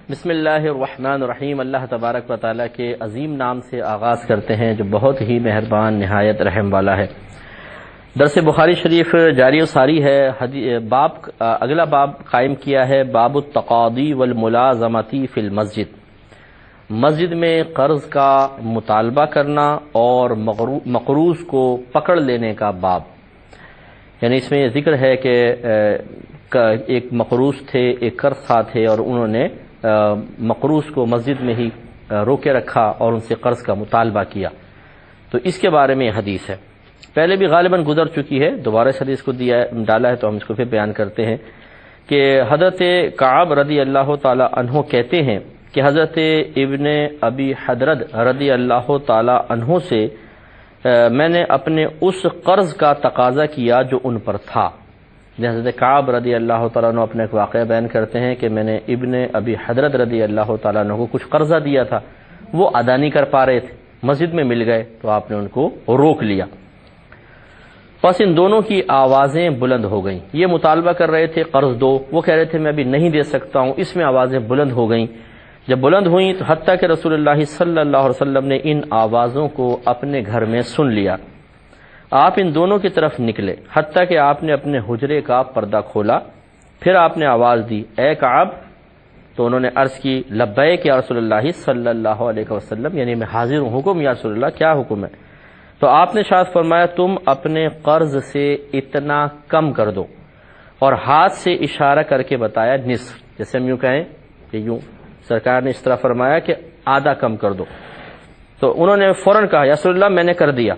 بسم اللہ الرحمن الرحیم۔ اللہ تبارک و تعالیٰ کے عظیم نام سے آغاز کرتے ہیں جو بہت ہی مہربان نہایت رحم والا ہے۔ درس بخاری شریف جاری و ساری ہے۔ اگلا باب قائم کیا ہے، باب التقاضی والملازمتی فی المسجد، مسجد میں قرض کا مطالبہ کرنا اور مقروض کو پکڑ لینے کا باب۔ یعنی اس میں یہ ذکر ہے کہ ایک مقروض تھے، ایک قرض خواہ تھے، اور انہوں نے مقروض کو مسجد میں ہی روکے رکھا اور ان سے قرض کا مطالبہ کیا، تو اس کے بارے میں یہ حدیث ہے۔ پہلے بھی غالباً گزر چکی ہے، دوبارہ اس حدیث کو ڈالا ہے تو ہم اس کو پھر بیان کرتے ہیں کہ حضرت کعب رضی اللہ تعالی عنہ کہتے ہیں کہ حضرت ابن ابی حدرد رضی اللہ تعالی عنہ سے میں نے اپنے اس قرض کا تقاضا کیا جو ان پر تھا۔ حضرت کعب رضی اللہ تعالیٰ عنہ اپنے ایک واقعہ بیان کرتے ہیں کہ میں نے ابن ابی حدرد رضی اللہ تعالیٰ عنہ کو کچھ قرضہ دیا تھا، وہ ادا نہیں کر پا رہے تھے، مسجد میں مل گئے تو آپ نے ان کو روک لیا۔ پس ان دونوں کی آوازیں بلند ہو گئیں، یہ مطالبہ کر رہے تھے قرض دو، وہ کہہ رہے تھے میں ابھی نہیں دے سکتا ہوں، اس میں آوازیں بلند ہو گئیں۔ جب بلند ہوئیں تو حتیٰ کہ رسول اللہ صلی اللہ علیہ وسلم نے ان آوازوں کو اپنے گھر میں سن لیا، آپ ان دونوں کی طرف نکلے حتیٰ کہ آپ نے اپنے حجرے کا پردہ کھولا، پھر آپ نے آواز دی اے کعب، تو انہوں نے عرض کی لبیک یا رسول اللہ صلی اللہ علیہ وسلم، یعنی میں حاضر ہوں، حکم یا رسول اللہ، کیا حکم ہے؟ تو آپ نے ارشاد فرمایا تم اپنے قرض سے اتنا کم کر دو، اور ہاتھ سے اشارہ کر کے بتایا نصف، جیسے ہم یوں کہیں کہ یوں، سرکار نے اس طرح فرمایا کہ آدھا کم کر دو، تو انہوں نے فوراً کہا یا رسول اللہ میں نے کر دیا۔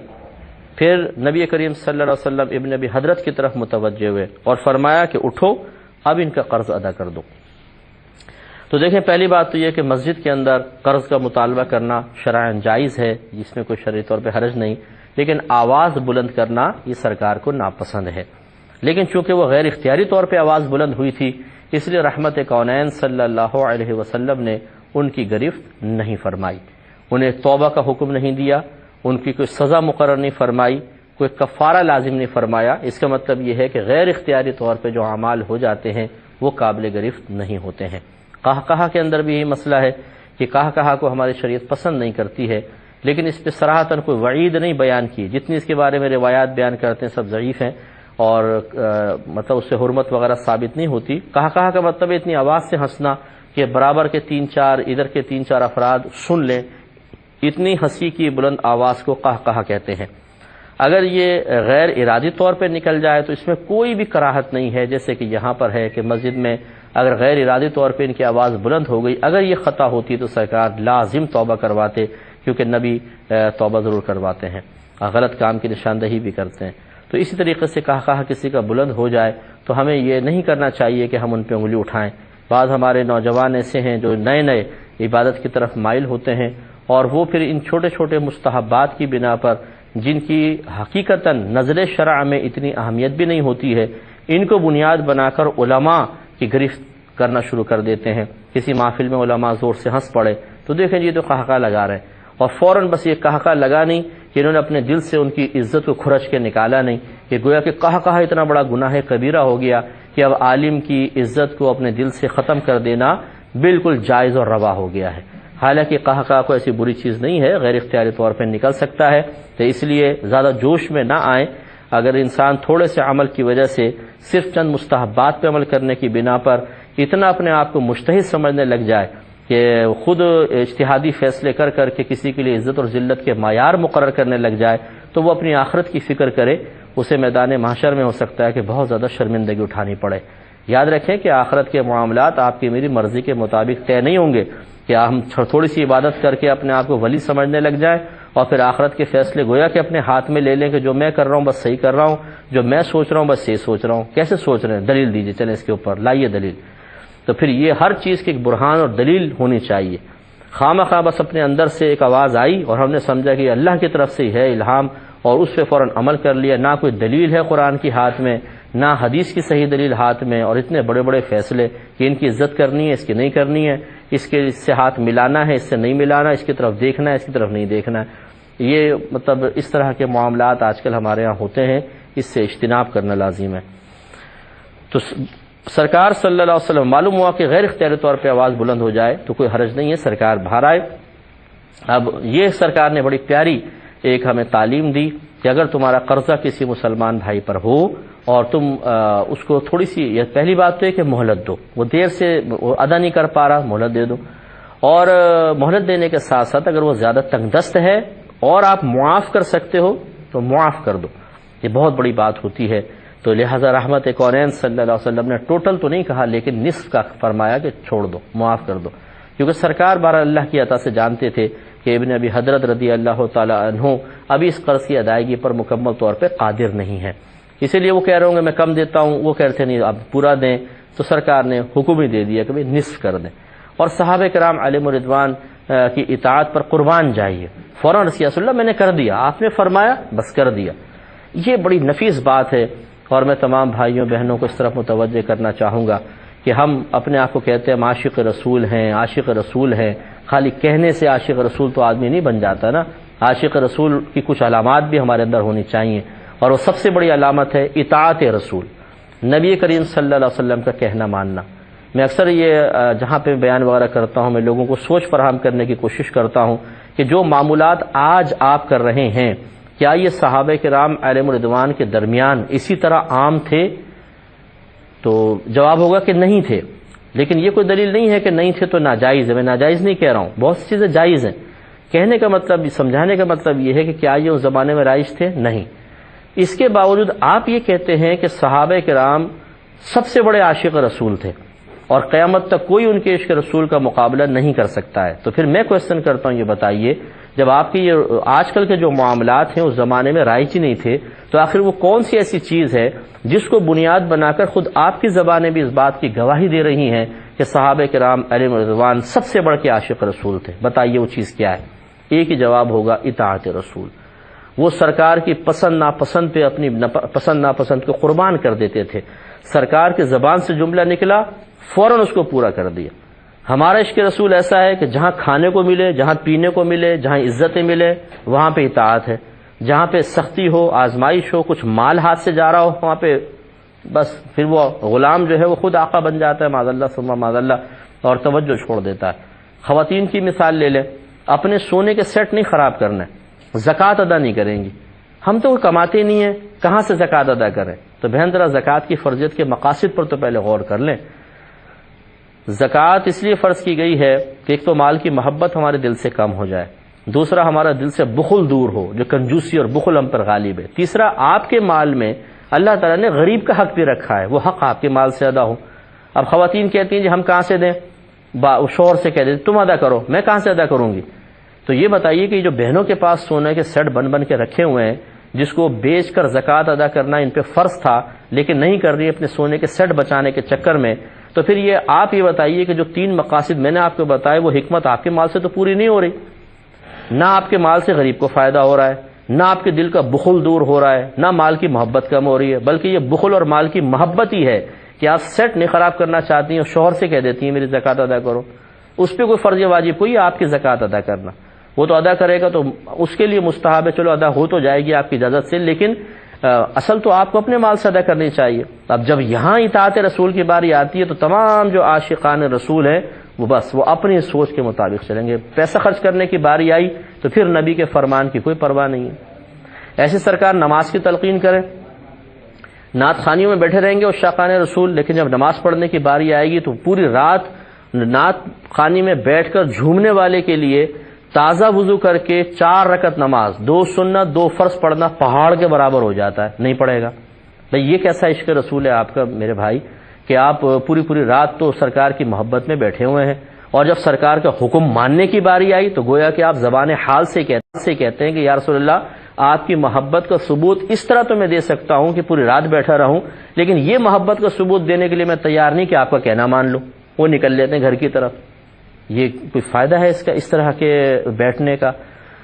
پھر نبی کریم صلی اللہ علیہ وسلم ابن ابی حضرت کی طرف متوجہ ہوئے اور فرمایا کہ اٹھو اب ان کا قرض ادا کر دو۔ تو دیکھیں پہلی بات تو یہ کہ مسجد کے اندر قرض کا مطالبہ کرنا شرعاً جائز ہے، جس میں کوئی شرعی طور پہ حرج نہیں، لیکن آواز بلند کرنا یہ سرکار کو ناپسند ہے۔ لیکن چونکہ وہ غیر اختیاری طور پہ آواز بلند ہوئی تھی، اس لیے رحمت کونین صلی اللہ علیہ وسلم نے ان کی گرفت نہیں فرمائی، انہیں توبہ کا حکم نہیں دیا، ان کی کوئی سزا مقرر نہیں فرمائی، کوئی کفارہ لازم نہیں فرمایا۔ اس کا مطلب یہ ہے کہ غیر اختیاری طور پہ جو اعمال ہو جاتے ہیں وہ قابل گرفت نہیں ہوتے ہیں۔ قہقہہ کے اندر بھی یہی مسئلہ ہے کہ قہقہہ کو ہماری شریعت پسند نہیں کرتی ہے، لیکن اس پہ صراحتاً کوئی وعید نہیں بیان کی، جتنی اس کے بارے میں روایات بیان کرتے ہیں سب ضعیف ہیں، اور مطلب اس سے حرمت وغیرہ ثابت نہیں ہوتی۔ قہقہہ کا مطلب اتنی آواز سے ہنسنا کہ برابر کے 3-4 ادھر کے 3-4 افراد سن لیں، اتنی ہنسی کی بلند آواز کو قہقہہ کہتے ہیں۔ اگر یہ غیر ارادی طور پہ نکل جائے تو اس میں کوئی بھی کراہت نہیں ہے، جیسے کہ یہاں پر ہے کہ مسجد میں اگر غیر ارادی طور پہ ان کی آواز بلند ہو گئی، اگر یہ خطا ہوتی تو سرکار لازم توبہ کرواتے، کیونکہ نبی توبہ ضرور کرواتے ہیں، غلط کام کی نشاندہی بھی کرتے ہیں۔ تو اسی طریقے سے قہقہہ کسی کا بلند ہو جائے تو ہمیں یہ نہیں کرنا چاہیے کہ ہم ان پہ انگلی اٹھائیں۔ بعض ہمارے نوجوان ایسے ہیں جو نئے نئے عبادت کی طرف مائل ہوتے ہیں، اور وہ پھر ان چھوٹے چھوٹے مستحبات کی بنا پر، جن کی حقیقتاً نظر شرع میں اتنی اہمیت بھی نہیں ہوتی ہے، ان کو بنیاد بنا کر علماء کی گرفت کرنا شروع کر دیتے ہیں۔ کسی محفل میں علماء زور سے ہنس پڑے تو دیکھیں یہ تو قہقہہ لگا رہے ہیں، اور فوراً بس یہ قہقہہ لگا نہیں کہ انہوں نے اپنے دل سے ان کی عزت کو کھرچ کے نکالا نہیں، کہ گویا کہ قہقہہ اتنا بڑا گناہ کبیرہ ہو گیا کہ اب عالم کی عزت کو اپنے دل سے ختم کر دینا بالکل جائز اور روا ہو گیا ہے۔ حالانکہ قہقہہ کو ایسی بری چیز نہیں ہے، غیر اختیاری طور پہ نکل سکتا ہے، تو اس لیے زیادہ جوش میں نہ آئیں۔ اگر انسان تھوڑے سے عمل کی وجہ سے صرف چند مستحبات پہ عمل کرنے کی بنا پر اتنا اپنے آپ کو مجتہد سمجھنے لگ جائے کہ خود اجتہادی فیصلے کر کر کے کسی کے لیے عزت اور ذلت کے معیار مقرر کرنے لگ جائے، تو وہ اپنی آخرت کی فکر کرے، اسے میدان محشر میں ہو سکتا ہے کہ بہت زیادہ شرمندگی اٹھانی پڑے۔ یاد رکھیں کہ آخرت کے معاملات آپ کی میری مرضی کے مطابق طے نہیں ہوں گے کہ ہم تھوڑی سی عبادت کر کے اپنے آپ کو ولی سمجھنے لگ جائیں اور پھر آخرت کے فیصلے گویا کہ اپنے ہاتھ میں لے لیں کہ جو میں کر رہا ہوں بس صحیح کر رہا ہوں، جو میں سوچ رہا ہوں بس صحیح سوچ رہا ہوں۔ کیسے سوچ رہے ہیں؟ دلیل دیجیے، چلیں اس کے اوپر لائیے دلیل۔ تو پھر یہ ہر چیز کی ایک برہان اور دلیل ہونی چاہیے۔ خواہ بس اپنے اندر سے ایک آواز آئی اور ہم نے سمجھا کہ اللہ کی طرف سے ہے الہام، اور اس پہ فوراً عمل کر لیا، نہ کوئی دلیل ہے قرآن کی ہاتھ میں، نہ حدیث کی صحیح دلیل ہاتھ میں، اور اتنے بڑے بڑے فیصلے کہ ان کی عزت کرنی ہے، اس کی نہیں کرنی ہے، اس سے ہاتھ ملانا ہے، اس سے نہیں ملانا، اس کی طرف دیکھنا ہے، اس کی طرف نہیں دیکھنا ہے۔ یہ مطلب اس طرح کے معاملات آج کل ہمارے ہاں ہوتے ہیں، اس سے اجتناب کرنا لازم ہے۔ تو سرکار صلی اللہ علیہ وسلم معلوم ہوا کہ غیر اختیاری طور پہ آواز بلند ہو جائے تو کوئی حرج نہیں ہے، سرکار باہر آئے۔ اب یہ سرکار نے بڑی پیاری ایک ہمیں تعلیم دی کہ اگر تمہارا قرضہ کسی مسلمان بھائی پر ہو اور تم اس کو تھوڑی سی، یہ پہلی بات تو ہے کہ مہلت دو، وہ دیر سے وہ ادا نہیں کر پا رہا، مہلت دے دو، اور مہلت دینے کے ساتھ ساتھ اگر وہ زیادہ تنگ دست ہے اور آپ معاف کر سکتے ہو تو معاف کر دو، یہ بہت بڑی بات ہوتی ہے۔ تو لہذا رحمت کونین صلی اللہ علیہ وسلم نے ٹوٹل تو نہیں کہا لیکن نصف کا فرمایا کہ چھوڑ دو، معاف کر دو، کیونکہ سرکار بارہ اللہ کی عطا سے جانتے تھے کہ ابن ابی حضرت رضی اللہ تعالی عنہ ابھی اس قرض کی ادائیگی پر مکمل طور پہ قادر نہیں ہے، اسی لیے وہ کہہ رہے ہوں گے میں کم دیتا ہوں، وہ کہتے نہیں آپ پورا دیں، تو سرکار نے حکم ہی دے دیا کہ نصف کر دیں، اور صحابہ کرام علیہم الرضوان کی اطاعت پر قربان جائیے، فوراً رسول اللہ میں نے کر دیا، آپ نے فرمایا بس کر دیا۔ یہ بڑی نفیس بات ہے، اور میں تمام بھائیوں بہنوں کو اس طرف متوجہ کرنا چاہوں گا کہ ہم اپنے آپ کو کہتے ہیں ہم عاشق رسول ہیں، عاشق رسول ہیں، خالی کہنے سے عاشق رسول تو آدمی نہیں بن جاتا نا، عاشق رسول کی کچھ علامات بھی ہمارے اندر ہونی چاہیے، اور وہ سب سے بڑی علامت ہے اطاعت رسول، نبی کریم صلی اللہ علیہ وسلم کا کہنا ماننا۔ میں اکثر یہ جہاں پہ بیان وغیرہ کرتا ہوں میں لوگوں کو سوچ فراہم کرنے کی کوشش کرتا ہوں کہ جو معمولات آج آپ کر رہے ہیں کیا یہ صحابہ کرام علیہم الرضوان کے درمیان اسی طرح عام تھے؟ تو جواب ہوگا کہ نہیں تھے، لیکن یہ کوئی دلیل نہیں ہے کہ نہیں تھے تو ناجائز ہے، میں ناجائز نہیں کہہ رہا ہوں، بہت سی چیزیں جائز ہیں، کہنے کا مطلب، سمجھانے کا مطلب یہ ہے کہ کیا یہ اس زمانے میں رائج تھے؟ نہیں۔ اس کے باوجود آپ یہ کہتے ہیں کہ صحابہ کرام سب سے بڑے عاشق رسول تھے اور قیامت تک کوئی ان کے عشق رسول کا مقابلہ نہیں کر سکتا ہے، تو پھر میں کوشچن کرتا ہوں یہ بتائیے جب آپ کی یہ آج کل کے جو معاملات ہیں اس زمانے میں رائج ہی نہیں تھے تو آخر وہ کون سی ایسی چیز ہے جس کو بنیاد بنا کر خود آپ کی زبانیں بھی اس بات کی گواہی دے رہی ہیں کہ صحابہ کرام علیہم الرضوان سب سے بڑھ کے عاشق رسول تھے؟ بتائیے وہ چیز کیا ہے؟ ایک ہی جواب ہوگا اطاعت رسول، وہ سرکار کی پسند ناپسند پہ اپنی پسند ناپسند کو قربان کر دیتے تھے، سرکار کے زبان سے جملہ نکلا فوراً اس کو پورا کر دیا۔ ہمارا عشق رسول ایسا ہے کہ جہاں کھانے کو ملے، جہاں پینے کو ملے، جہاں عزتیں ملے وہاں پہ اطاعت ہے، جہاں پہ سختی ہو، آزمائش ہو، کچھ مال ہاتھ سے جا رہا ہو وہاں پہ بس پھر وہ غلام جو ہے وہ خود آقا بن جاتا ہے، معاذ اللہ ثم معاذ اللہ، اور توجہ چھوڑ دیتا ہے۔ خواتین کی مثال لے لیں، اپنے سونے کے سیٹ نہیں خراب کرنا ہے، زکوٰۃ ادا نہیں کریں گی، ہم تو کماتے نہیں ہیں کہاں سے زکوٰۃ ادا کریں؟ تو بہن ذرا زکوٰۃ کی فرضیت کے مقاصد پر تو پہلے غور کر لیں۔ زکوٰۃ اس لیے فرض کی گئی ہے کہ ایک تو مال کی محبت ہمارے دل سے کم ہو جائے، دوسرا ہمارا دل سے بخل دور ہو، جو کنجوسی اور بخل ہم پر غالب ہے، تیسرا آپ کے مال میں اللہ تعالیٰ نے غریب کا حق بھی رکھا ہے، وہ حق آپ کے مال سے ادا ہو۔ اب خواتین کہتی ہیں جی ہم کہاں سے دیں، شوہر سے کہہ دیتے تم ادا کرو، میں کہاں سے ادا کروں گی؟ تو یہ بتائیے کہ جو بہنوں کے پاس سونے کے سیٹ بن بن کے رکھے ہوئے ہیں جس کو بیچ کر زکوٰۃ ادا کرنا ان پہ فرض تھا لیکن نہیں کر رہی اپنے سونے کے سیٹ بچانے کے چکر میں، تو پھر یہ آپ یہ بتائیے کہ جو تین مقاصد میں نے آپ کو بتائے وہ حکمت آپ کے مال سے تو پوری نہیں ہو رہی، نہ آپ کے مال سے غریب کو فائدہ ہو رہا ہے، نہ آپ کے دل کا بخل دور ہو رہا ہے، نہ مال کی محبت کم ہو رہی ہے، بلکہ یہ بخل اور مال کی محبت ہی ہے کہ آپ سیٹ نہیں خراب کرنا چاہتی ہیں اور شوہر سے کہہ دیتی ہیں میری زکوٰۃ ادا کرو، اس پہ کوئی فرض واجب کوئی آپ کی زکوٰۃ ادا کرنا، وہ تو ادا کرے گا تو اس کے لیے مستحب ہے، چلو ادا ہو تو جائے گی آپ کی اجازت سے، لیکن اصل تو آپ کو اپنے مال سے ادا کرنی چاہیے۔ اب جب یہاں اطاعت رسول کی باری آتی ہے تو تمام جو عاشقان رسول ہیں وہ بس وہ اپنی سوچ کے مطابق چلیں گے، پیسہ خرچ کرنے کی باری آئی تو پھر نبی کے فرمان کی کوئی پرواہ نہیں ہے۔ ایسے سرکار نماز کی تلقین کریں، نعت خوانیوں میں بیٹھے رہیں گے عشاقان رسول، لیکن جب نماز پڑھنے کی باری آئے گی تو پوری رات نعت خوانی میں بیٹھ کر جھومنے والے کے لیے تازہ وضو کر کے 4 رکعت نماز، 2 سنت 2 فرض پڑھنا پہاڑ کے برابر ہو جاتا ہے، نہیں پڑھے گا۔ بھئی یہ کیسا عشق رسول ہے آپ کا میرے بھائی کہ آپ پوری رات تو سرکار کی محبت میں بیٹھے ہوئے ہیں، اور جب سرکار کا حکم ماننے کی باری آئی تو گویا کہ آپ زبان حال سے کہتے ہیں کہ یا رسول اللہ آپ کی محبت کا ثبوت اس طرح تو میں دے سکتا ہوں کہ پوری رات بیٹھا رہوں، لیکن یہ محبت کا ثبوت دینے کے لیے میں تیار نہیں کہ آپ کا کہنا مان لوں۔ وہ نکل لیتے ہیں گھر کی طرف۔ یہ کوئی فائدہ ہے اس کا اس طرح کے بیٹھنے کا؟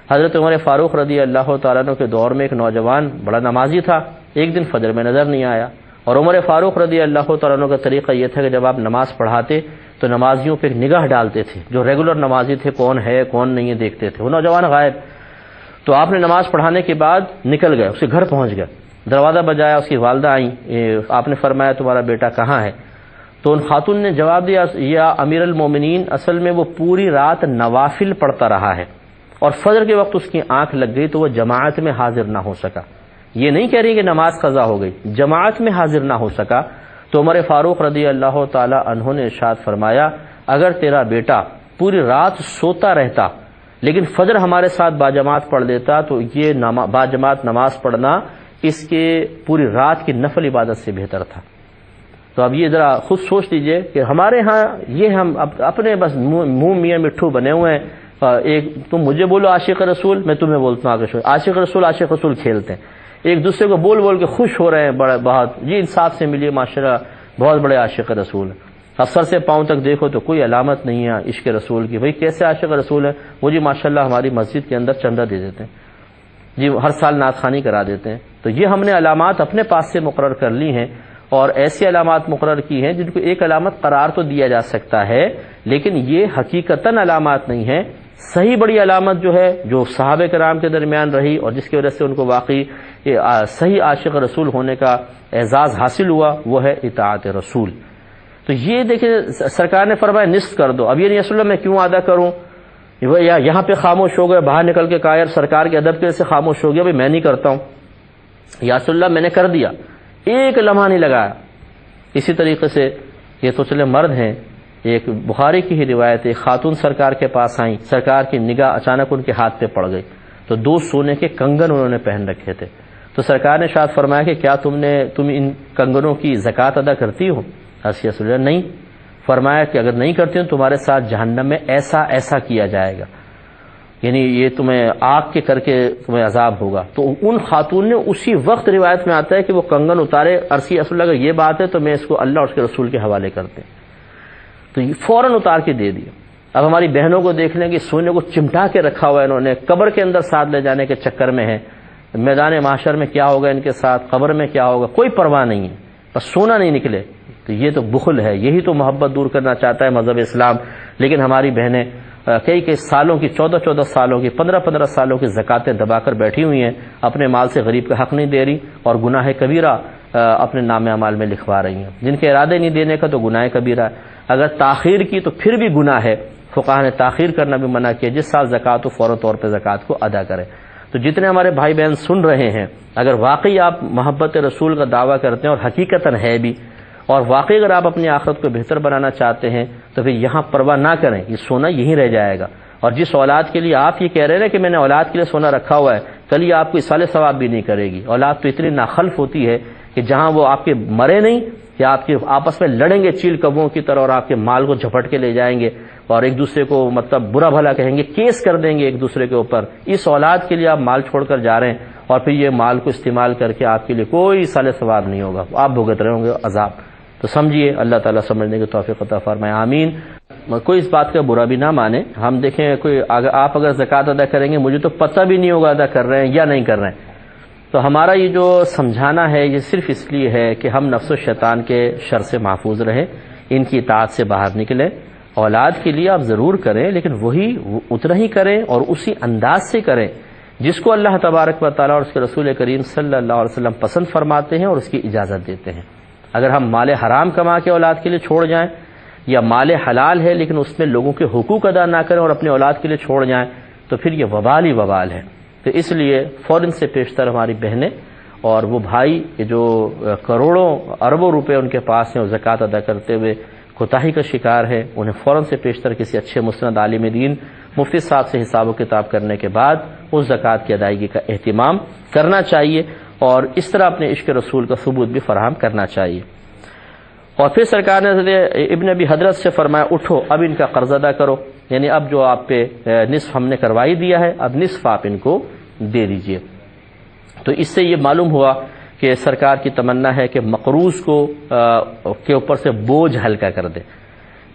حضرت عمر فاروق رضی اللہ تعالیٰ عنہ کے دور میں ایک نوجوان بڑا نمازی تھا، ایک دن فجر میں نظر نہیں آیا، اور عمر فاروق رضی اللہ تعالیٰ عنہ کا طریقہ یہ تھا کہ جب آپ نماز پڑھاتے تو نمازیوں پہ ایک نگاہ ڈالتے تھے، جو ریگولر نمازی تھے کون ہے کون نہیں ہے دیکھتے تھے، وہ نوجوان غائب۔ تو آپ نے نماز پڑھانے کے بعد نکل گئے، اس کے گھر پہنچ گئے، دروازہ بجایا، اس کی والدہ آئیں، آپ نے فرمایا تمہارا بیٹا کہاں ہے؟ تو ان خاتون نے جواب دیا یا امیر المومنین، اصل میں وہ پوری رات نوافل پڑھتا رہا ہے اور فجر کے وقت اس کی آنکھ لگ گئی تو وہ جماعت میں حاضر نہ ہو سکا۔ یہ نہیں کہہ رہی کہ نماز قضا ہو گئی، جماعت میں حاضر نہ ہو سکا۔ تو عمر فاروق رضی اللہ تعالی عنہ نے ارشاد فرمایا اگر تیرا بیٹا پوری رات سوتا رہتا لیکن فجر ہمارے ساتھ باجماعت پڑھ دیتا تو یہ باجماعت نماز پڑھنا اس کے پوری رات کی نفل عبادت سے بہتر تھا۔ تو اب یہ ذرا خود سوچ لیجئے کہ ہمارے ہاں یہ ہم اپنے بس منہ میاں مٹھو بنے ہوئے ہیں، ایک تم مجھے بولو عاشق رسول، میں تمہیں بولتا ہوں عاشق رسول کھیلتے ہیں، ایک دوسرے کو بول بول کے خوش ہو رہے ہیں بہت، جی انصاف سے ملیے ماشاءاللہ بہت بڑے عاشق رسول ہیں۔ اب سر سے پاؤں تک دیکھو تو کوئی علامت نہیں ہے عشق رسول کی، بھئی کیسے عاشق رسول ہے؟ وہ جی ماشاءاللہ ہماری مسجد کے اندر چندہ دے دیتے ہیں، جی ہر سال نعت خوانی کرا دیتے ہیں۔ تو یہ ہم نے علامات اپنے پاس سے مقرر کر لی ہیں اور ایسی علامات مقرر کی ہیں جن کو ایک علامت قرار تو دیا جا سکتا ہے لیکن یہ حقیقتاً علامات نہیں ہیں۔ صحیح بڑی علامت جو ہے جو صحابہ کرام کے درمیان رہی اور جس کی وجہ سے ان کو واقعی صحیح عاشق رسول ہونے کا اعزاز حاصل ہوا وہ ہے اطاعت رسول۔ تو یہ دیکھیں سرکار نے فرمایا نصف کر دو، اب یہ رسول اللہ میں کیوں ادا کروں؟ یہاں پہ خاموش ہو گئے، باہر نکل کے کہا یار سرکار کے ادب کے وجہ سے خاموش ہو گیا، بھائی میں نہیں کرتا ہوں، یا رسول اللہ میں نے کر دیا، ایک لمحہ نہیں لگایا۔ اسی طریقے سے یہ تو چلے مرد ہیں، ایک بخاری کی ہی روایت، ایک خاتون سرکار کے پاس آئیں، سرکار کی نگاہ اچانک ان کے ہاتھ پہ پڑ گئی تو 2 سونے کے کنگن انہوں نے پہن رکھے تھے، تو سرکار نے شاید فرمایا کہ کیا تم ان کنگنوں کی زکوٰۃ ادا کرتی ہو؟ حضرت رسول اللہ نہیں۔ فرمایا کہ اگر نہیں کرتی ہوں تمہارے ساتھ جہنم میں ایسا ایسا کیا جائے گا، یعنی یہ تمہیں آگ کے کر کے تمہیں عذاب ہوگا۔ تو ان خاتون نے اسی وقت روایت میں آتا ہے کہ وہ کنگن اتارے، عرصی رسول اللہ اگر یہ بات ہے تو میں اس کو اللہ اور اس کے رسول کے حوالے کرتے ہیں، تو یہ فوراً اتار کے دے دیا۔ اب ہماری بہنوں کو دیکھ لیں کہ سونے کو چمٹا کے رکھا ہوا ہے انہوں نے، قبر کے اندر ساتھ لے جانے کے چکر میں ہے، میدان محشر میں کیا ہوگا ان کے ساتھ، قبر میں کیا ہوگا، کوئی پرواہ نہیں ہے، بس سونا نہیں نکلے۔ تو یہ تو بخل ہے، یہی تو محبت دور کرنا چاہتا ہے مذہب اسلام۔ لیکن ہماری بہنیں کئی سالوں کی 14 سالوں کی 15 سالوں کی زکاتیں دبا کر بیٹھی ہوئی ہیں، اپنے مال سے غریب کا حق نہیں دے رہی اور گناہ کبیرہ اپنے نام اعمال میں لکھوا رہی ہیں، جن کے ارادے نہیں دینے کا تو گناہ کبیرہ ہے۔ اگر تاخیر کی تو پھر بھی گناہ ہے، فقہا نے تاخیر کرنا بھی منع کیا، جس سال زکات ہو فوری طور پہ زکات کو ادا کرے۔ تو جتنے ہمارے بھائی بہن سن رہے ہیں، اگر واقعی آپ محبت رسول کا دعویٰ کرتے ہیں اور حقیقتاً ہے بھی، اور واقعی اگر آپ اپنی آخرت کو بہتر بنانا چاہتے ہیں تو پھر یہاں پرواہ نہ کریں، یہ سونا یہیں رہ جائے گا۔ اور جس اولاد کے لیے آپ یہ کہہ رہے ہیں کہ میں نے اولاد کے لیے سونا رکھا ہوا ہے، کل یہ آپ کو اصال ثواب بھی نہیں کرے گی۔ اولاد تو اتنی ناخلف ہوتی ہے کہ جہاں وہ آپ کے مرے نہیں کہ آپ کے آپس میں لڑیں گے چیل کبوں کی طرح اور آپ کے مال کو جھپٹ کے لے جائیں گے اور ایک دوسرے کو مطلب برا بھلا کہیں گے، کیس کر دیں گے ایک دوسرے کے اوپر۔ اس اولاد کے لیے آپ مال چھوڑ کر جا رہے ہیں اور پھر یہ مال کو استعمال کر کے آپ کے لیے کوئی اصال ثواب نہیں ہوگا، آپ بھگت رہے ہوں گے عذاب۔ تو سمجھیے اللہ تعالیٰ سمجھنے کی توفیق عطا فرمائے، آمین۔ کوئی اس بات کا برا بھی نہ مانے، ہم دیکھیں آپ اگر زکوٰۃ ادا کریں گے مجھے تو پتہ بھی نہیں ہوگا ادا کر رہے ہیں یا نہیں کر رہے ہیں، تو ہمارا یہ جو سمجھانا ہے یہ صرف اس لیے ہے کہ ہم نفس و شیطان کے شر سے محفوظ رہیں، ان کی اطاعت سے باہر نکلیں۔ اولاد کے لیے آپ ضرور کریں لیکن وہی اتنا ہی کریں اور اسی انداز سے کریں جس کو اللہ تبارک و تعالیٰ اور اس کے رسول کریم صلی اللہ علیہ وسلم پسند فرماتے ہیں اور اس کی اجازت دیتے ہیں۔ اگر ہم مال حرام کما کے اولاد کے لیے چھوڑ جائیں یا مال حلال ہے لیکن اس میں لوگوں کے حقوق ادا نہ کریں اور اپنے اولاد کے لیے چھوڑ جائیں تو پھر یہ وبال ہی وبال ہے۔ تو اس لیے فوراً سے پیشتر ہماری بہنیں اور وہ بھائی جو کروڑوں اربوں روپے ان کے پاس ہیں اور زکوٰۃ ادا کرتے ہوئے کوتاہی کا شکار ہے، انہیں فوراً سے پیشتر کسی اچھے مسند عالم دین مفتی صاحب سے حساب و کتاب کرنے کے بعد اس زکوٰۃ کی ادائیگی کا اہتمام کرنا چاہیے اور اس طرح اپنے عشق رسول کا ثبوت بھی فراہم کرنا چاحیے۔ اور پھر سرکار نے حضرت ابن ابی حضرت سے فرمایا اٹھو اب ان کا قرض ادا کرو، یعنی اب جو آپ پہ نصف ہم نے کروائی دیا ہے اب نصف آپ ان کو دے دیجئے۔ تو اس سے یہ معلوم ہوا کہ سرکار کی تمنا ہے کہ مقروض کو کے اوپر سے بوجھ ہلکا کر دے۔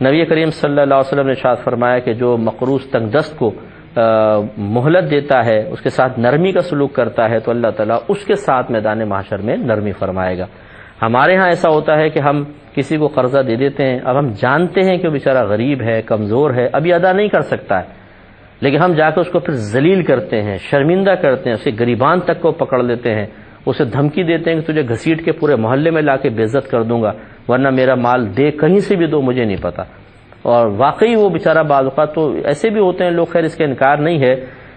نبی کریم صلی اللہ علیہ وسلم نے ارشاد فرمایا کہ جو مقروض تنگ دست کو مہلت دیتا ہے، اس کے ساتھ نرمی کا سلوک کرتا ہے تو اللہ تعالیٰ اس کے ساتھ میدان محشر میں نرمی فرمائے گا۔ ہمارے ہاں ایسا ہوتا ہے کہ ہم کسی کو قرضہ دے دیتے ہیں، اب ہم جانتے ہیں کہ بیچارہ غریب ہے، کمزور ہے، ابھی ادا نہیں کر سکتا ہے، لیکن ہم جا کے اس کو پھر ذلیل کرتے ہیں، شرمندہ کرتے ہیں، اسے گریبان تک کو پکڑ لیتے ہیں، اسے دھمکی دیتے ہیں کہ تجھے گھسیٹ کے پورے محلے میں لا کے بے عزت کر دوں گا۔ ورنہ میرا مال دے، کہیں سے بھی دو، مجھے نہیں پتا۔ اور واقعی وہ بیچارہ بعض اوقات تو ایسے بھی ہوتے ہیں لوگ، خیر اس کا انکار نہیں ہے،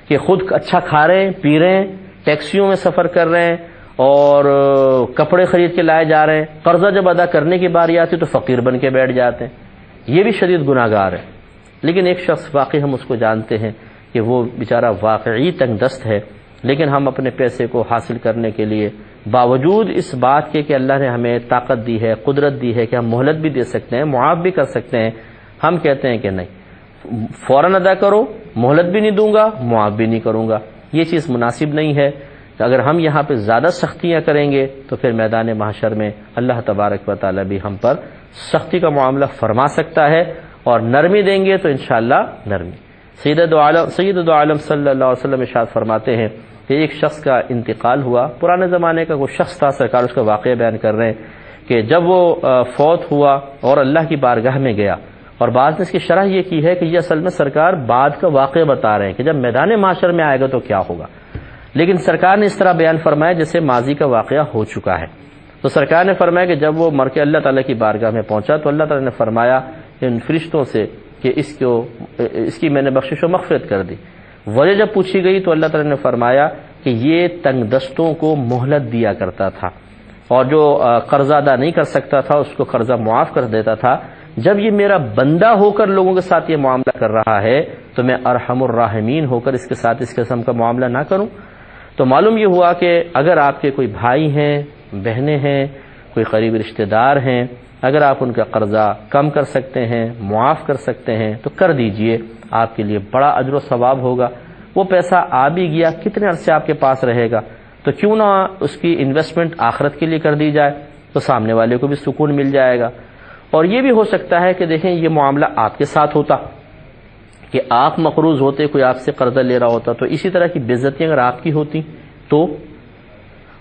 کہ خود اچھا کھا رہے ہیں، پی رہے ہیں، ٹیکسیوں میں سفر کر رہے ہیں اور کپڑے خرید کے لائے جا رہے ہیں، قرضہ جب ادا کرنے کی باری آتی تو فقیر بن کے بیٹھ جاتے ہیں، یہ بھی شدید گناہ گار ہے۔ لیکن ایک شخص واقعی ہم اس کو جانتے ہیں کہ وہ بیچارہ واقعی تنگ دست ہے، لیکن ہم اپنے پیسے کو حاصل کرنے کے لیے باوجود اس بات کے کہ اللہ نے ہمیں طاقت دی ہے، قدرت دی ہے کہ ہم مہلت بھی دے سکتے ہیں، معاف بھی کر سکتے ہیں، ہم کہتے ہیں کہ نہیں، فوراً ادا کرو، مہلت بھی نہیں دوں گا، معاف بھی نہیں کروں گا۔ یہ چیز مناسب نہیں ہے۔ اگر ہم یہاں پہ زیادہ سختیاں کریں گے تو پھر میدان محشر میں اللہ تبارک و تعالی بھی ہم پر سختی کا معاملہ فرما سکتا ہے، اور نرمی دیں گے تو انشاءاللہ نرمی۔ سید دو عالم صلی اللہ علیہ وسلم ارشاد فرماتے ہیں کہ ایک شخص کا انتقال ہوا، پرانے زمانے کا کوئی شخص تھا، سرکار اس کا واقعہ بیان کر رہے ہیں کہ جب وہ فوت ہوا اور اللہ کی بارگاہ میں گیا، اور بعض نے اس کی شرح یہ کی ہے کہ یہ اصل میں سرکار بعد کا واقعہ بتا رہے ہیں کہ جب میدان محشر میں آئے گا تو کیا ہوگا، لیکن سرکار نے اس طرح بیان فرمایا جیسے ماضی کا واقعہ ہو چکا ہے۔ تو سرکار نے فرمایا کہ جب وہ مر کے اللہ تعالیٰ کی بارگاہ میں پہنچا تو اللہ تعالیٰ نے فرمایا ان فرشتوں سے کہ اس کی میں نے بخشش و مغفرت کر دی۔ وجہ جب پوچھی گئی تو اللہ تعالیٰ نے فرمایا کہ یہ تنگ دستوں کو مہلت دیا کرتا تھا، اور جو قرضہ ادا نہیں کر سکتا تھا اس کو قرضہ معاف کر دیتا تھا۔ جب یہ میرا بندہ ہو کر لوگوں کے ساتھ یہ معاملہ کر رہا ہے تو میں ارحم الراحمین ہو کر اس کے ساتھ اس قسم کا معاملہ نہ کروں۔ تو معلوم یہ ہوا کہ اگر آپ کے کوئی بھائی ہیں، بہنیں ہیں، کوئی قریبی رشتہ دار ہیں، اگر آپ ان کا قرضہ کم کر سکتے ہیں، معاف کر سکتے ہیں تو کر دیجئے، آپ کے لیے بڑا اجر و ثواب ہوگا۔ وہ پیسہ آ بھی گیا، کتنے عرصے آپ کے پاس رہے گا، تو کیوں نہ اس کی انویسٹمنٹ آخرت کے لیے کر دی جائے، تو سامنے والے کو بھی سکون مل جائے گا۔ اور یہ بھی ہو سکتا ہے کہ دیکھیں یہ معاملہ آپ کے ساتھ ہوتا کہ آپ مقروض ہوتے، کوئی آپ سے قرضہ لے رہا ہوتا، تو اسی طرح کی بے عزتیاں اگر آپ کی ہوتی تو،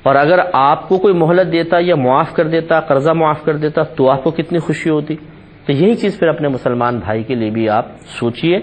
اور اگر آپ کو کوئی مہلت دیتا یا معاف کر دیتا، قرضہ معاف کر دیتا، تو آپ کو کتنی خوشی ہوتی۔ تو یہی چیز پھر اپنے مسلمان بھائی کے لیے بھی آپ سوچئے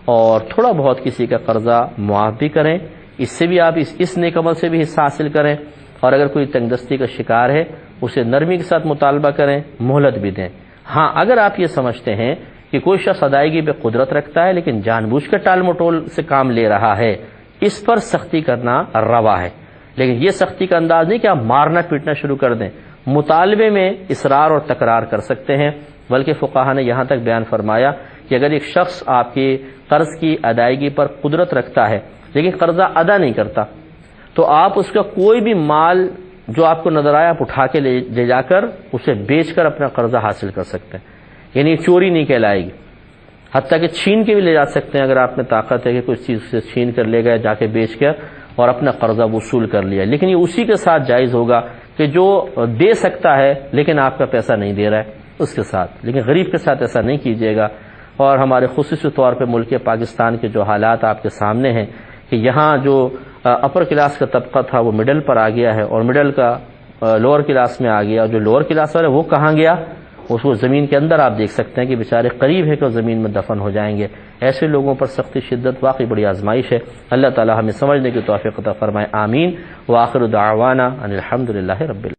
اور تھوڑا بہت کسی کا قرضہ معاف بھی کریں، اس سے بھی آپ اس نیک عمل سے بھی حصہ حاصل کریں، اور اگر کوئی تنگ دستی کا شکار ہے اسے نرمی کے ساتھ مطالبہ کریں، مہلت بھی دیں۔ ہاں اگر آپ یہ سمجھتے ہیں کہ کوئی شخص ادائیگی پہ قدرت رکھتا ہے لیکن جان بوجھ کر ٹال مٹول سے کام لے رہا ہے، اس پر سختی کرنا روا ہے، لیکن یہ سختی کا انداز نہیں کہ آپ مارنا پیٹنا شروع کر دیں، مطالبے میں اصرار اور تکرار کر سکتے ہیں۔ بلکہ فقہا نے یہاں تک بیان فرمایا کہ اگر ایک شخص آپ کے قرض کی ادائیگی پر قدرت رکھتا ہے لیکن قرضہ ادا نہیں کرتا، تو آپ اس کا کوئی بھی مال جو آپ کو نظر آیا آپ اٹھا کے لے جا کر اسے بیچ کر اپنا قرضہ حاصل کر سکتے ہیں، یعنی چوری نہیں کہلائے گی، حتیٰ کہ چھین کے بھی لے جا سکتے ہیں اگر آپ میں طاقت ہے کہ کچھ چیز سے چھین کر لے گئے، جا کے بیچ کر اور اپنا قرضہ وصول کر لیا، لیکن یہ اسی کے ساتھ جائز ہوگا کہ جو دے سکتا ہے لیکن آپ کا پیسہ نہیں دے رہا ہے اس کے ساتھ، لیکن غریب کے ساتھ ایسا نہیں کیجیے گا۔ اور ہمارے خصوصی طور پہ ملک پاکستان کے جو حالات آپ کے سامنے ہیں کہ یہاں جو اپر کلاس کا طبقہ تھا وہ مڈل پر آ گیا ہے، اور مڈل کا لوور کلاس میں آ گیا، اور جو لوور کلاس والا وہ کہاں گیا، اس کو زمین کے اندر آپ دیکھ سکتے ہیں کہ بیچارے قریب ہے کہ وہ زمین میں دفن ہو جائیں گے۔ ایسے لوگوں پر سختی شدت واقعی بڑی آزمائش ہے۔ اللہ تعالی ہمیں سمجھنے کی توفیق عطا فرمائے، آمین۔ وآخر دعوانا ان الحمد للہ رب العالمین۔